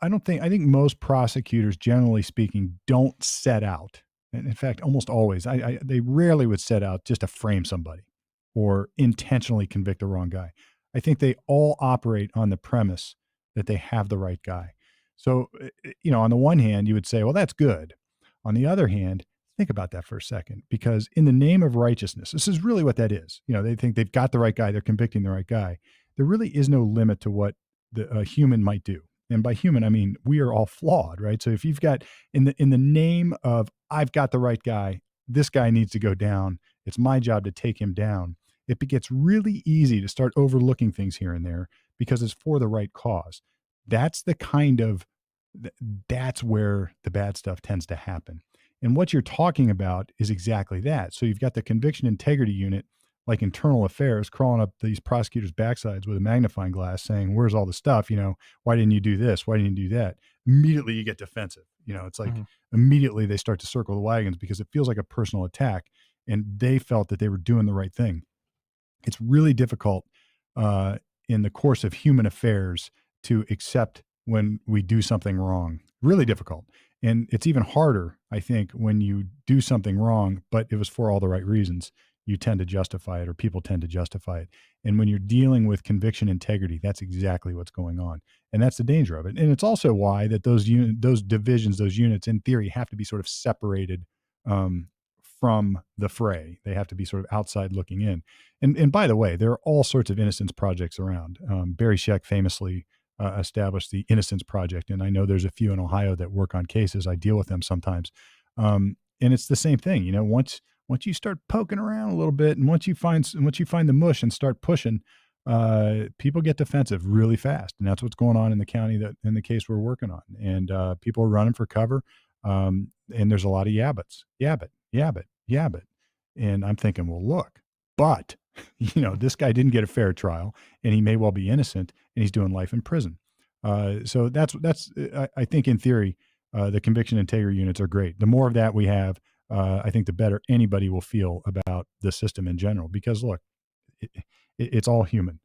I think most prosecutors, generally speaking, don't set out. And in fact, almost always, they rarely would set out just to frame somebody or intentionally convict the wrong guy. I think they all operate on the premise that they have the right guy. So, on the one hand, you would say, well, that's good. On the other hand, think about that for a second, because in the name of righteousness, this is really what that is. They think they've got the right guy, they're convicting the right guy. There really is no limit to what a human might do. And by human, I mean we are all flawed, right? So if you've got in the name of I've got the right guy, this guy needs to go down. It's my job to take him down. It gets really easy to start overlooking things here and there because it's for the right cause. That's the kind of that's where the bad stuff tends to happen. And what you're talking about is exactly that. So you've got the conviction integrity unit, like internal affairs, crawling up these prosecutors' backsides with a magnifying glass saying, where's all the stuff? Why didn't you do this? Why didn't you do that? Immediately you get defensive. It's like Mhm. immediately they start to circle the wagons because it feels like a personal attack. And they felt that they were doing the right thing. It's really difficult uh, in the course of human affairs to accept when we do something wrong. Really difficult. And it's even harder, I think, when you do something wrong, but it was for all the right reasons. You tend to justify it, or people tend to justify it. And when you're dealing with conviction integrity, that's exactly what's going on. And that's the danger of it. And it's also why that those divisions, those units, in theory, have to be sort of separated um, from the fray. They have to be sort of outside looking in. And by the way, there are all sorts of innocence projects around. Barry Scheck famously established the Innocence Project, and I know there's a few in Ohio that work on cases. I deal with them sometimes, and it's the same thing. Once you start poking around a little bit, and once you find the mush and start pushing, people get defensive really fast, and that's what's going on in the county that in the case we're working on. And people are running for cover, and there's a lot of yabbits, yabbit, yabbit, yabbit, and I'm thinking, well, look, but this guy didn't get a fair trial, and he may well be innocent, and he's doing life in prison. So I think in theory, the conviction integrity units are great. The more of that we have, I think the better anybody will feel about the system in general. Because look, it's all human.